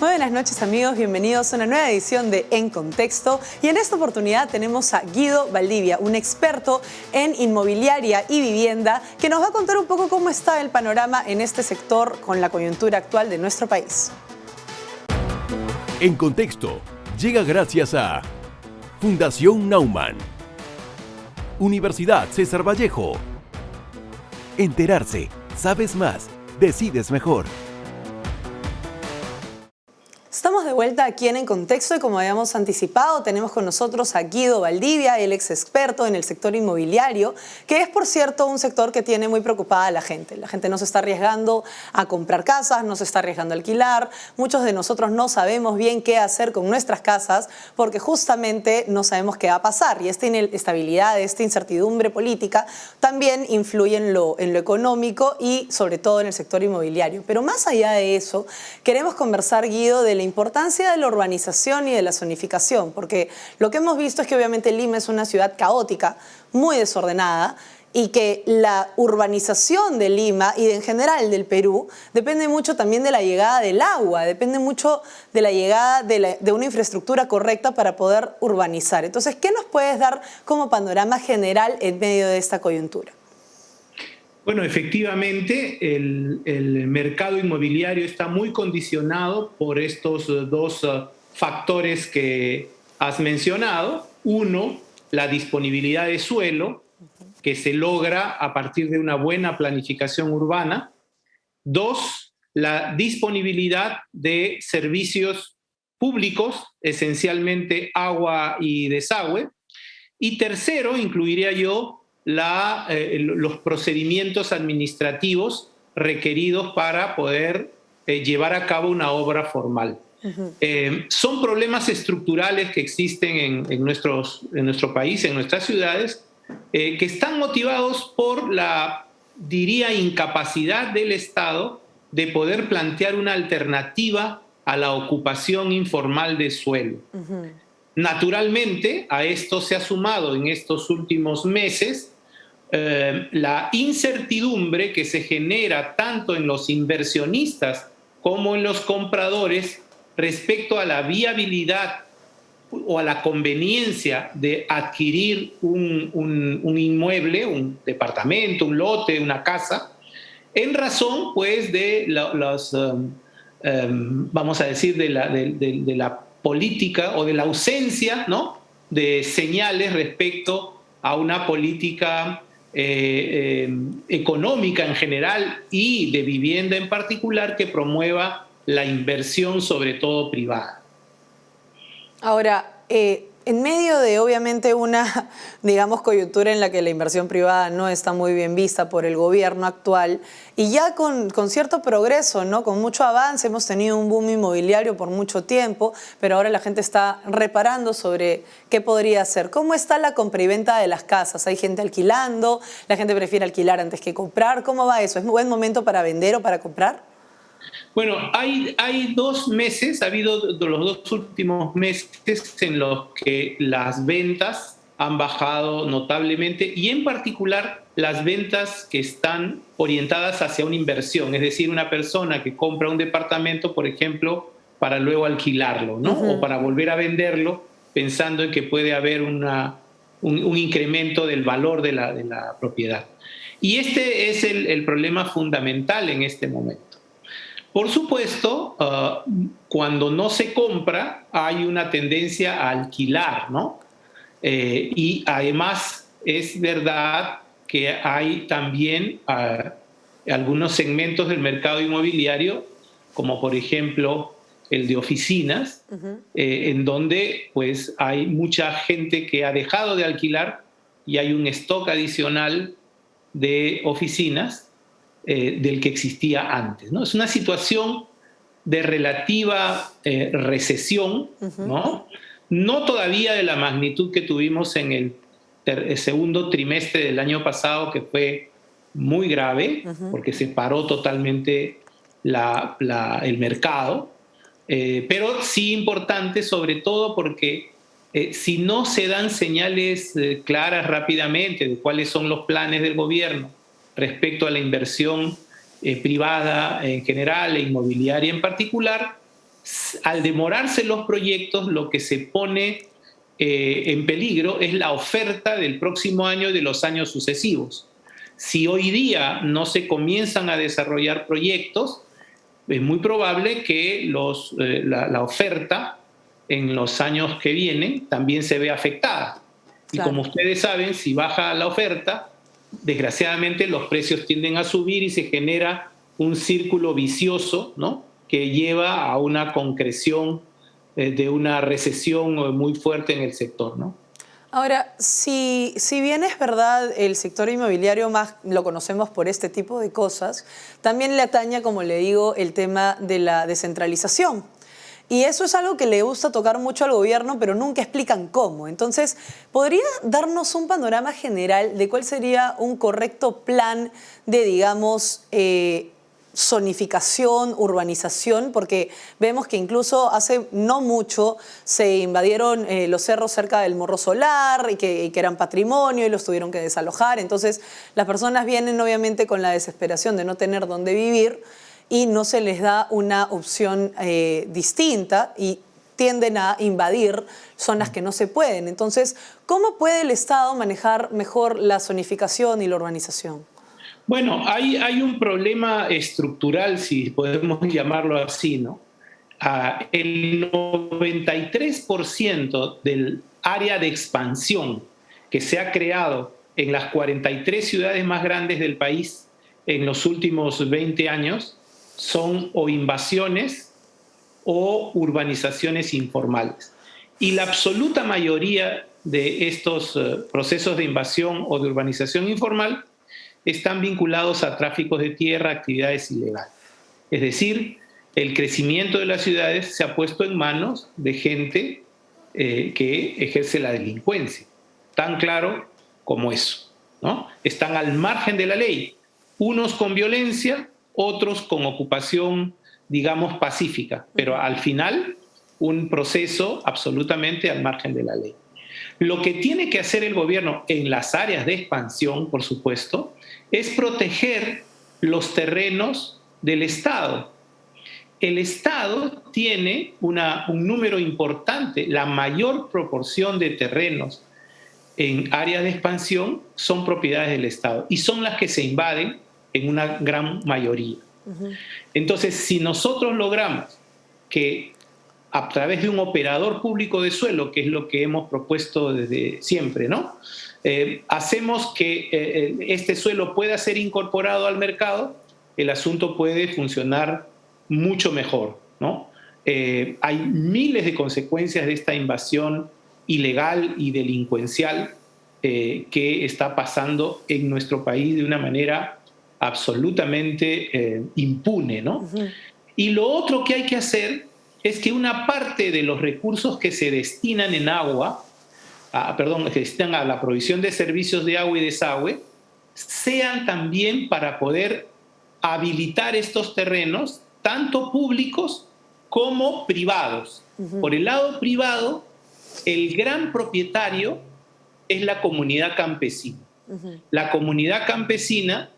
Muy buenas noches, amigos, bienvenidos a una nueva edición de En Contexto, y en esta oportunidad tenemos a Guido Valdivia, un experto en inmobiliaria y vivienda, que nos va a contar un poco cómo está el panorama en este sector con la coyuntura actual de nuestro país. En Contexto llega gracias a Fundación Naumann, Universidad César Vallejo. Enterarse, sabes más, decides mejor. Estamos de vuelta aquí en Contexto y, como habíamos anticipado, tenemos con nosotros a Guido Valdivia, el ex experto en el sector inmobiliario, que es, por cierto, un sector que tiene muy preocupada a la gente. La gente no se está arriesgando a comprar casas, no se está arriesgando a alquilar. Muchos de nosotros no sabemos bien qué hacer con nuestras casas porque justamente no sabemos qué va a pasar. Y esta inestabilidad, esta incertidumbre política también influye en lo económico y sobre todo en el sector inmobiliario. Pero más allá de eso, queremos conversar, Guido, de la importancia de la urbanización y de la zonificación, porque lo que hemos visto es que obviamente Lima es una ciudad caótica, muy desordenada, y que la urbanización de Lima y en general del Perú depende mucho también de la llegada del agua, depende mucho de la llegada de una infraestructura correcta para poder urbanizar. Entonces, ¿qué nos puedes dar como panorama general en medio de esta coyuntura? Bueno, efectivamente, el mercado inmobiliario está muy condicionado por estos dos factores que has mencionado. Uno, la disponibilidad de suelo, que se logra a partir de una buena planificación urbana. Dos, la disponibilidad de servicios públicos, esencialmente agua y desagüe. Y tercero, incluiría yo, los procedimientos administrativos requeridos para poder llevar a cabo una obra formal. Son problemas estructurales que existen en nuestro país, en nuestras ciudades, que están motivados por la, diría, incapacidad del Estado de poder plantear una alternativa a la ocupación informal de suelo. Naturalmente, a esto se ha sumado en estos últimos meses la incertidumbre que se genera tanto en los inversionistas como en los compradores respecto a la viabilidad o a la conveniencia de adquirir un inmueble, un departamento, un lote, una casa, en razón pues de vamos a decir, de la política o de la ausencia, ¿no?, de señales respecto a una política económica en general y de vivienda en particular que promueva la inversión, sobre todo privada. Ahora, en medio de obviamente una, digamos, coyuntura en la que la inversión privada no está muy bien vista por el gobierno actual, y ya con cierto progreso, ¿no?, con mucho avance, hemos tenido un boom inmobiliario por mucho tiempo, pero ahora la gente está reparando sobre qué podría hacer. ¿Cómo está la compra y venta de las casas? ¿Hay gente alquilando? ¿La gente prefiere alquilar antes que comprar? ¿Cómo va eso? ¿Es un buen momento para vender o para comprar? Bueno, hay 2 meses, ha habido los 2 últimos meses en los que las ventas han bajado notablemente, y en particular las ventas que están orientadas hacia una inversión, es decir, una persona que compra un departamento, por ejemplo, para luego alquilarlo, ¿no? O para volver a venderlo pensando en que puede haber un incremento del valor de la propiedad. Y este es el problema fundamental en este momento. Por supuesto, cuando no se compra, hay una tendencia a alquilar, ¿no? Y además es verdad que hay también algunos segmentos del mercado inmobiliario, como por ejemplo el de oficinas, en donde pues hay mucha gente que ha dejado de alquilar y hay un stock adicional de oficinas del que existía antes, ¿no? Es una situación de relativa recesión, ¿no? No todavía de la magnitud que tuvimos en el segundo trimestre del año pasado, que fue muy grave, porque se paró totalmente el mercado, pero sí importante, sobre todo porque si no se dan señales claras rápidamente de cuáles son los planes del gobierno respecto a la inversión privada en general e inmobiliaria en particular, Al demorarse los proyectos, lo que se pone en peligro es la oferta del próximo año y de los años sucesivos. Si hoy día no se comienzan a desarrollar proyectos, es muy probable que la oferta en los años que vienen también se vea afectada. Y Claro. como ustedes saben, si baja la oferta, desgraciadamente los precios tienden a subir y se genera un círculo vicioso, ¿no?, que lleva a una concreción de una recesión muy fuerte en el sector, ¿no? Ahora, si bien es verdad, el sector inmobiliario más lo conocemos por este tipo de cosas, también le atañe, como le digo, el tema de la descentralización. Y eso es algo que le gusta tocar mucho al gobierno, pero nunca explican cómo. Entonces, ¿podría darnos un panorama general de cuál sería un correcto plan de, digamos, zonificación, urbanización? Porque vemos que incluso hace no mucho se invadieron los cerros cerca del Morro Solar y que eran patrimonio y los tuvieron que desalojar. Entonces, las personas vienen obviamente con la desesperación de no tener dónde vivir y no se les da una opción distinta y tienden a invadir zonas que no se pueden. Entonces, ¿cómo puede el Estado manejar mejor la zonificación y la urbanización? Bueno, hay un problema estructural, si podemos llamarlo así, ¿no? El 93% del área de expansión que se ha creado en las 43 ciudades más grandes del país en los últimos 20 años son o invasiones o urbanizaciones informales. Y la absoluta mayoría de estos procesos de invasión o de urbanización informal están vinculados a tráficos de tierra, actividades ilegales. Es decir, el crecimiento de las ciudades se ha puesto en manos de gente que ejerce la delincuencia. Tan claro como eso, ¿no? Están al margen de la ley, unos con violencia, otros con ocupación, digamos, pacífica, pero al final un proceso absolutamente al margen de la ley. Lo que tiene que hacer el gobierno en las áreas de expansión, por supuesto, es proteger los terrenos del Estado. El Estado tiene un número importante, la mayor proporción de terrenos en áreas de expansión son propiedades del Estado y son las que se invaden en una gran mayoría. Entonces, si nosotros logramos que a través de un operador público de suelo, que es lo que hemos propuesto desde siempre, ¿no? Hacemos que este suelo pueda ser incorporado al mercado, el asunto puede funcionar mucho mejor, ¿no? Hay miles de consecuencias de esta invasión ilegal y delincuencial que está pasando en nuestro país de una manera absolutamente impune, ¿no? Y lo otro que hay que hacer es que una parte de los recursos que se destinan en agua, que destinan a la provisión de servicios de agua y desagüe, sean también para poder habilitar estos terrenos, tanto públicos como privados. Por el lado privado, el gran propietario es la comunidad campesina. La comunidad campesina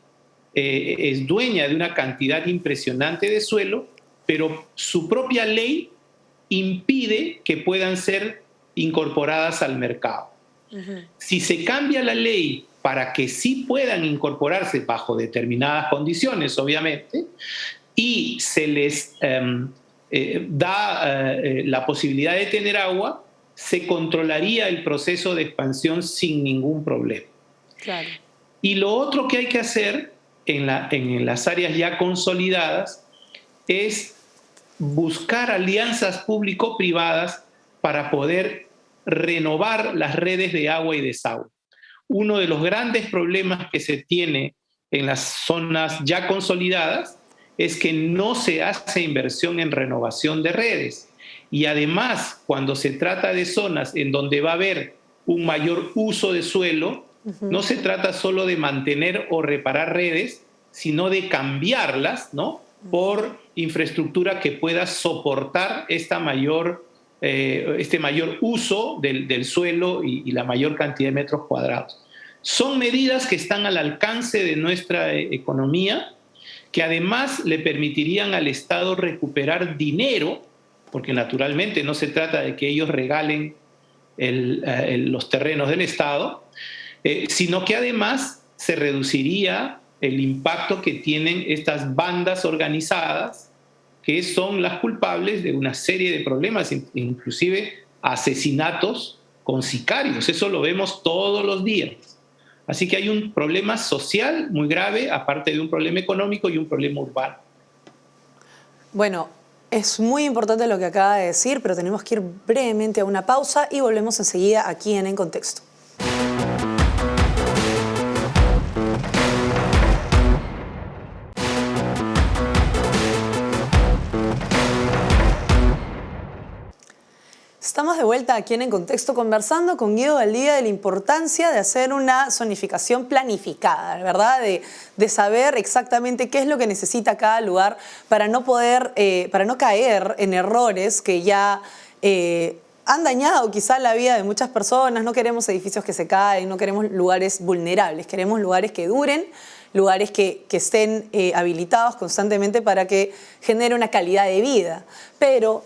es dueña de una cantidad impresionante de suelo, pero su propia ley impide que puedan ser incorporadas al mercado. Si se cambia la ley para que sí puedan incorporarse bajo determinadas condiciones, obviamente, y se les da la posibilidad de tener agua, se controlaría el proceso de expansión sin ningún problema. Claro. Y lo otro que hay que hacer en las áreas ya consolidadas es buscar alianzas público-privadas para poder renovar las redes de agua y desagüe. Uno de los grandes problemas que se tiene en las zonas ya consolidadas es que no se hace inversión en renovación de redes. Y además, cuando se trata de zonas en donde va a haber un mayor uso de suelo, no se trata solo de mantener o reparar redes, sino de cambiarlas, ¿no?, por infraestructura que pueda soportar este mayor uso del suelo y la mayor cantidad de metros cuadrados. Son medidas que están al alcance de nuestra economía, que además le permitirían al Estado recuperar dinero porque naturalmente no se trata de que ellos regalen los terrenos del Estado, sino que además se reduciría el impacto que tienen estas bandas organizadas, que son las culpables de una serie de problemas, inclusive asesinatos con sicarios. Eso lo vemos todos los días. Así que hay un problema social muy grave, aparte de un problema económico y un problema urbano. Bueno, es muy importante lo que acaba de decir, pero tenemos que ir brevemente a una pausa y volvemos enseguida aquí En Contexto. Estamos de vuelta aquí En Contexto conversando con Guido Valdivia de la importancia de hacer una zonificación planificada, ¿verdad? De saber exactamente qué es lo que necesita cada lugar para no caer en errores que ya han dañado quizá la vida de muchas personas. No queremos edificios que se caen, no queremos lugares vulnerables, queremos lugares que duren, lugares que estén habilitados constantemente para que genere una calidad de vida. Pero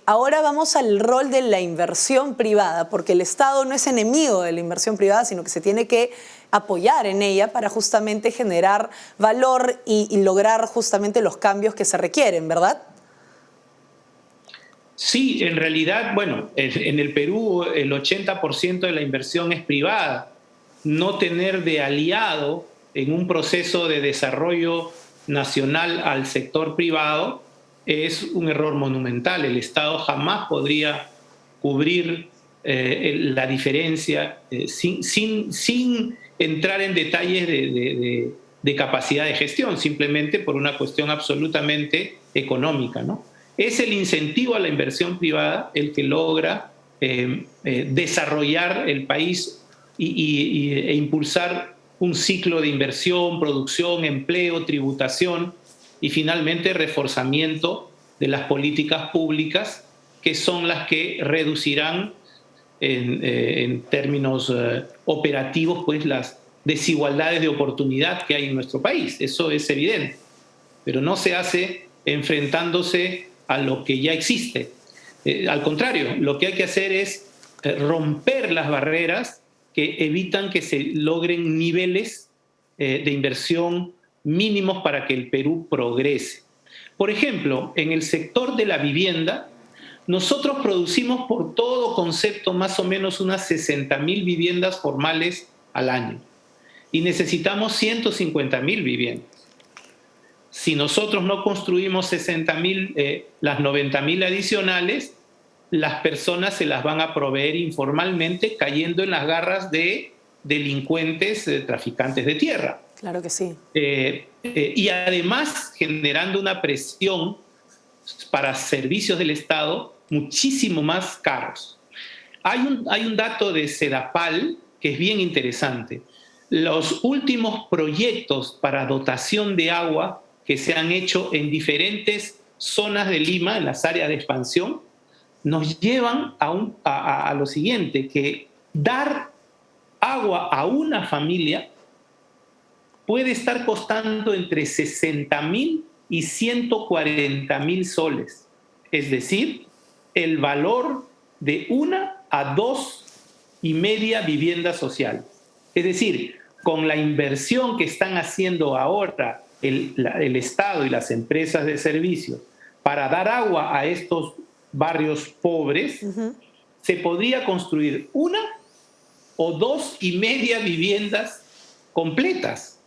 ahora vamos al rol de la inversión privada, porque el Estado no es enemigo de la inversión privada, sino que se tiene que apoyar en ella para justamente generar valor y lograr justamente los cambios que se requieren, ¿verdad? Sí, en realidad, bueno, en el Perú el 80% de la inversión es privada. No tener de aliado en un proceso de desarrollo nacional al sector privado es un error monumental. El Estado jamás podría cubrir la diferencia sin entrar en detalles de capacidad de gestión, simplemente por una cuestión absolutamente económica, ¿no? Es el incentivo a la inversión privada el que logra desarrollar el país e impulsar un ciclo de inversión, producción, empleo, tributación y finalmente reforzamiento de las políticas públicas, que son las que reducirán en términos operativos pues las desigualdades de oportunidad que hay en nuestro país. Eso es evidente, pero no se hace enfrentándose a lo que ya existe. Al contrario, lo que hay que hacer es romper las barreras que evitan que se logren niveles de inversión mínimos para que el Perú progrese. Por ejemplo, en el sector de la vivienda, nosotros producimos por todo concepto más o menos unas 60.000 viviendas formales al año y necesitamos 150.000 viviendas. Si nosotros no construimos 60.000, las 90.000 adicionales, las personas se las van a proveer informalmente cayendo en las garras de delincuentes, traficantes de tierra. Claro que sí. Y además generando una presión para servicios del Estado muchísimo más caros. Hay un dato de Sedapal que es bien interesante. Los últimos proyectos para dotación de agua que se han hecho en diferentes zonas de Lima, en las áreas de expansión, nos llevan a lo siguiente, que dar agua a una familia puede estar costando entre 60.000 y 140.000 soles. Es decir, el valor de 1 a 2,5 viviendas sociales. Es decir, con la inversión que están haciendo ahora el Estado y las empresas de servicios para dar agua a estos barrios pobres, se podría construir 1 o 2,5 viviendas completas.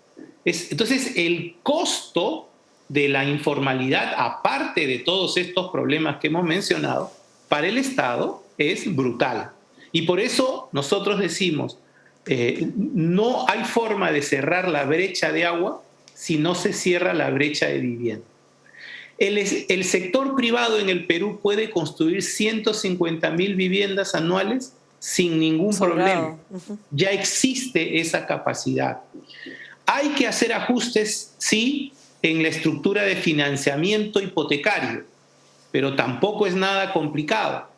Entonces, el costo de la informalidad, aparte de todos estos problemas que hemos mencionado, para el Estado es brutal. Y por eso nosotros decimos, no hay forma de cerrar la brecha de agua si no se cierra la brecha de vivienda. El sector privado en el Perú puede construir 150.000 viviendas anuales sin ningún problema. Ya existe esa capacidad. Hay que hacer ajustes, sí, en la estructura de financiamiento hipotecario, pero tampoco es nada complicado.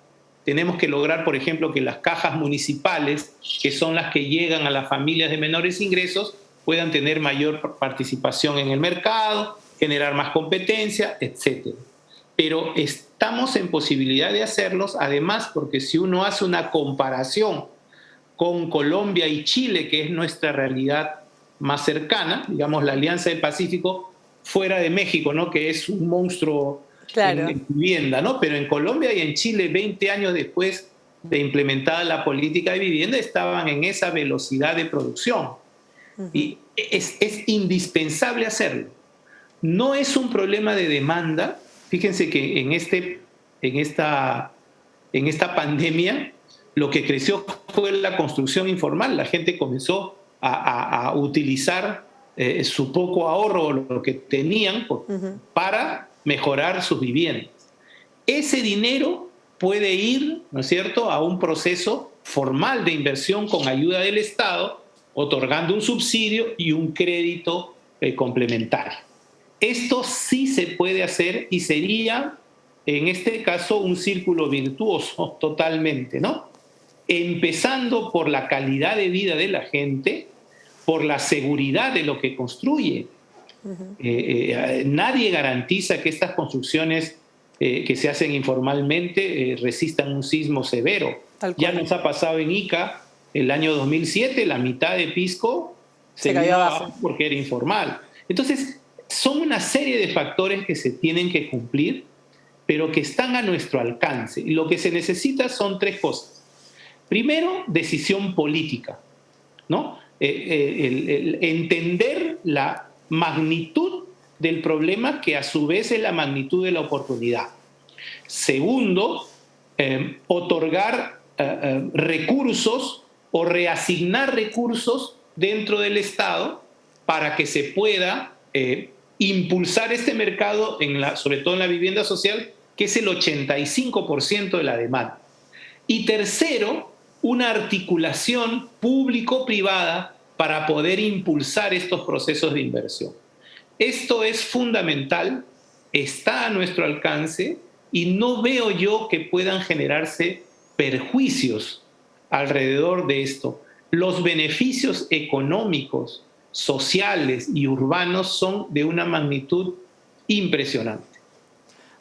Tenemos que lograr, por ejemplo, que las cajas municipales, que son las que llegan a las familias de menores ingresos, puedan tener mayor participación en el mercado, generar más competencia, etc. pero estamos en posibilidad de hacerlos, además porque si uno hace una comparación con Colombia y Chile, que es nuestra realidad más cercana, digamos la Alianza del Pacífico, fuera de México, ¿no? Que es un monstruo Claro. en vivienda, ¿no? Pero en Colombia y en Chile, 20 años después de implementada la política de vivienda, estaban en esa velocidad de producción. Y es indispensable hacerlo. No es un problema de demanda. Fíjense que en esta pandemia lo que creció fue la construcción informal. La gente comenzó a utilizar su poco ahorro, lo que tenían, para mejorar sus viviendas. Ese dinero puede ir, ¿no es cierto?, a un proceso formal de inversión con ayuda del Estado, otorgando un subsidio y un crédito complementario. Esto sí se puede hacer y sería, en este caso, un círculo virtuoso totalmente, ¿no? Empezando por la calidad de vida de la gente, por la seguridad de lo que construye. Nadie garantiza que estas construcciones que se hacen informalmente resistan un sismo severo. Ya nos ha pasado en Ica, el año 2007, la mitad de Pisco se cayó abajo porque era informal. Entonces, son una serie de factores que se tienen que cumplir, pero que están a nuestro alcance. Y lo que se necesita son tres cosas. Primero, decisión política, ¿no? Entender la magnitud del problema, que a su vez es la magnitud de la oportunidad. Segundo, otorgar recursos o reasignar recursos dentro del Estado para que se pueda impulsar este mercado, sobre todo en la vivienda social, que es el 85% de la demanda. Y tercero, una articulación público-privada para poder impulsar estos procesos de inversión. Esto es fundamental, está a nuestro alcance y no veo yo que puedan generarse perjuicios alrededor de esto. Los beneficios económicos, sociales y urbanos son de una magnitud impresionante.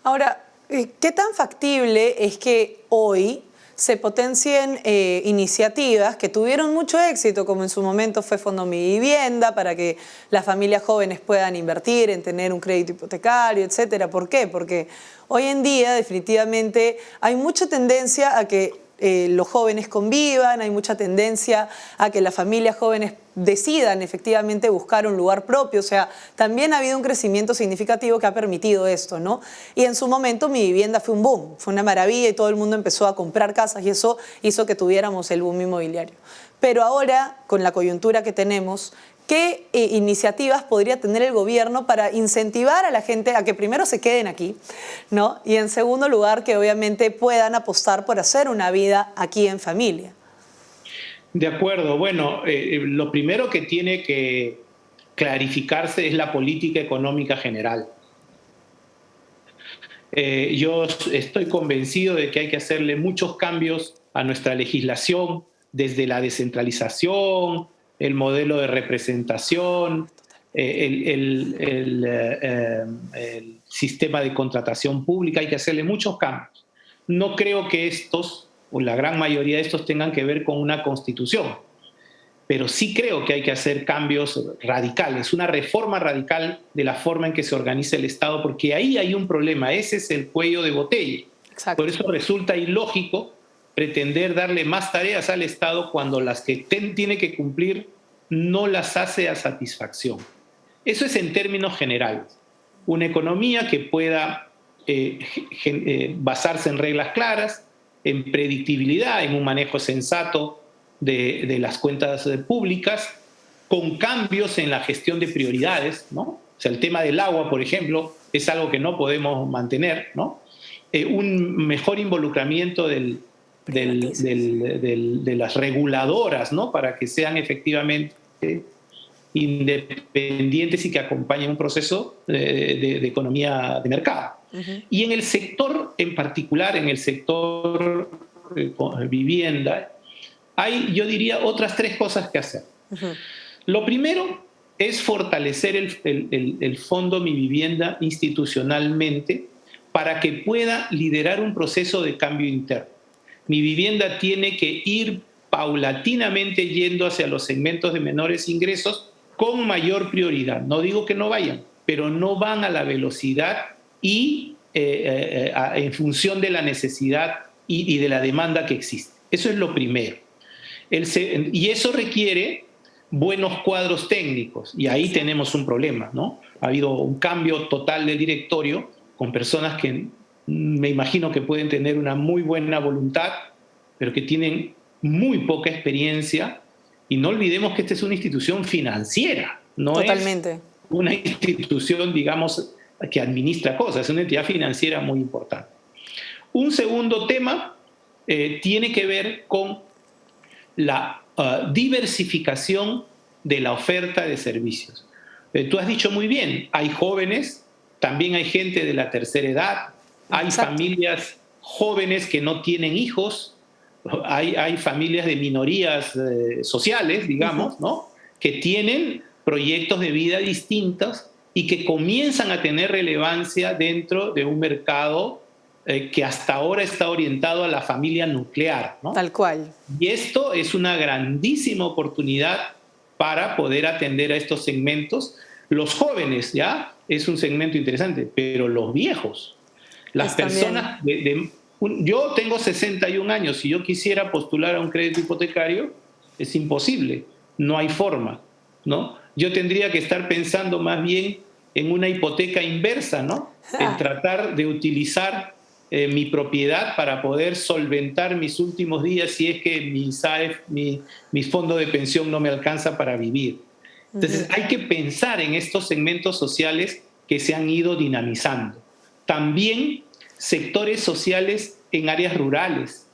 Ahora, ¿qué tan factible es que hoy se potencien iniciativas que tuvieron mucho éxito, como en su momento fue Fondo Mi Vivienda, para que las familias jóvenes puedan invertir en tener un crédito hipotecario, etcétera? ¿Por qué? Porque hoy en día definitivamente hay mucha tendencia a que los jóvenes convivan, hay mucha tendencia a que las familias jóvenes decidan efectivamente buscar un lugar propio. O sea, también ha habido un crecimiento significativo que ha permitido esto, ¿no? Y en su momento Mi Vivienda fue un boom, fue una maravilla y todo el mundo empezó a comprar casas y eso hizo que tuviéramos el boom inmobiliario. Pero ahora, con la coyuntura que tenemos, ¿qué iniciativas podría tener el gobierno para incentivar a la gente a que primero se queden aquí, ¿no? Y en segundo lugar, que obviamente puedan apostar por hacer una vida aquí en familia? De acuerdo. Bueno, lo primero que tiene que clarificarse es la política económica general. Yo estoy convencido de que hay que hacerle muchos cambios a nuestra legislación, desde la descentralización, el modelo de representación, el sistema de contratación pública. Hay que hacerle muchos cambios. No creo que estos, o la gran mayoría de estos, tengan que ver con una constitución, pero sí creo que hay que hacer cambios radicales, una reforma radical de la forma en que se organiza el Estado, porque ahí hay un problema, ese es el cuello de botella. Exacto. Por eso resulta ilógico pretender darle más tareas al Estado cuando las que tiene que cumplir no las hace a satisfacción. Eso es en términos generales. Una economía que pueda basarse en reglas claras, en predictibilidad, en un manejo sensato de las cuentas públicas, con cambios en la gestión de prioridades, ¿no? O sea, el tema del agua, por ejemplo, es algo que no podemos mantener, ¿no? Un mejor involucramiento de las reguladoras, ¿no? Para que sean efectivamente independientes y que acompañen un proceso de economía de mercado. Y en el sector, en particular, en el sector vivienda, hay, yo diría, otras tres cosas que hacer. Lo primero es fortalecer el Fondo Mi Vivienda institucionalmente para que pueda liderar un proceso de cambio interno. Mi vivienda tiene que ir paulatinamente yendo hacia los segmentos de menores ingresos con mayor prioridad. No digo que no vayan, pero no van a la velocidad y en función de la necesidad y de la demanda que existe. Eso es lo primero. Y eso requiere buenos cuadros técnicos, y ahí tenemos un problema, ¿no? Ha habido un cambio total del directorio con personas que me imagino que pueden tener una muy buena voluntad, pero que tienen muy poca experiencia, y no olvidemos que esta es una institución financiera, no Totalmente. es una institución, digamos, que administra cosas, es una entidad financiera muy importante. Un segundo tema tiene que ver con la diversificación de la oferta de servicios. Tú has dicho muy bien, hay jóvenes, también hay gente de la tercera edad, hay Exacto. familias jóvenes que no tienen hijos, hay familias de minorías sociales, digamos, ¿no? Que tienen proyectos de vida distintos y que comienzan a tener relevancia dentro de un mercado que hasta ahora está orientado a la familia nuclear, ¿no? Tal cual. Y esto es una grandísima oportunidad para poder atender a estos segmentos. Los jóvenes, ¿ya? Es un segmento interesante, pero los viejos, las personas... yo tengo 61 años, si yo quisiera postular a un crédito hipotecario, es imposible, no hay forma, ¿no? Yo tendría que estar pensando más bien en una hipoteca inversa, ¿no? En tratar de utilizar mi propiedad para poder solventar mis últimos días si es que mi SAEF, mi fondo de pensión no me alcanza para vivir. Entonces hay que pensar en estos segmentos sociales que se han ido dinamizando. También sectores sociales en áreas rurales.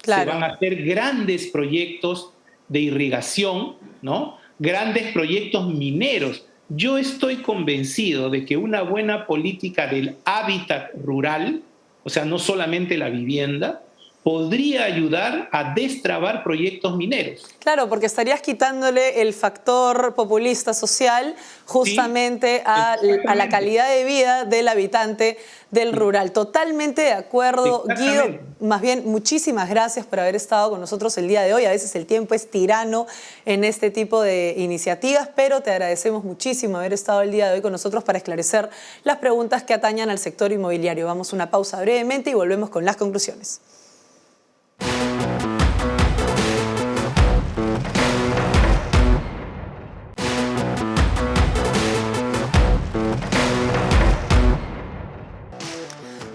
Claro. Se van a hacer grandes proyectos de irrigación, ¿no? Grandes proyectos mineros. Yo estoy convencido de que una buena política del hábitat rural, o sea, no solamente la vivienda, podría ayudar a destrabar proyectos mineros. Claro, porque estarías quitándole el factor populista social justamente a la calidad de vida del habitante del rural. Totalmente de acuerdo, Guido. Más bien, muchísimas gracias por haber estado con nosotros el día de hoy. A veces el tiempo es tirano en este tipo de iniciativas, pero te agradecemos muchísimo haber estado el día de hoy con nosotros para esclarecer las preguntas que atañan al sector inmobiliario. Vamos a una pausa brevemente y volvemos con las conclusiones.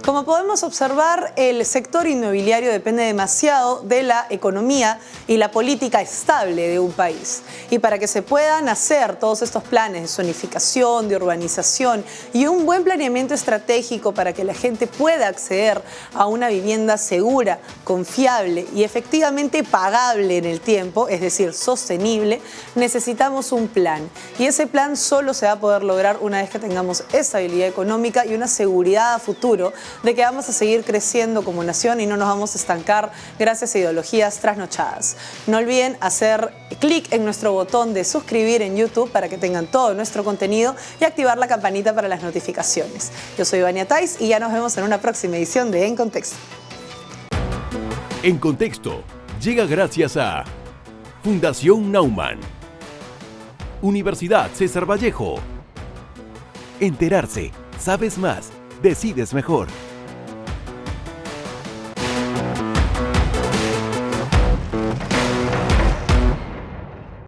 Como podemos observar, el sector inmobiliario depende demasiado de la economía y la política estable de un país. Y para que se puedan hacer todos estos planes de zonificación, de urbanización y un buen planeamiento estratégico para que la gente pueda acceder a una vivienda segura, confiable y efectivamente pagable en el tiempo, es decir, sostenible, necesitamos un plan. Y ese plan solo se va a poder lograr una vez que tengamos estabilidad económica y una seguridad a futuro de que vamos a seguir creciendo como nación y no nos vamos a estancar gracias a ideologías trasnochadas. No olviden hacer clic en nuestro botón de suscribir en YouTube para que tengan todo nuestro contenido y activar la campanita para las notificaciones. Yo soy Vania Tais y ya nos vemos en una próxima edición de En Contexto. En Contexto llega gracias a Fundación Naumann, Universidad César Vallejo. Enterarse, sabes más, decides mejor.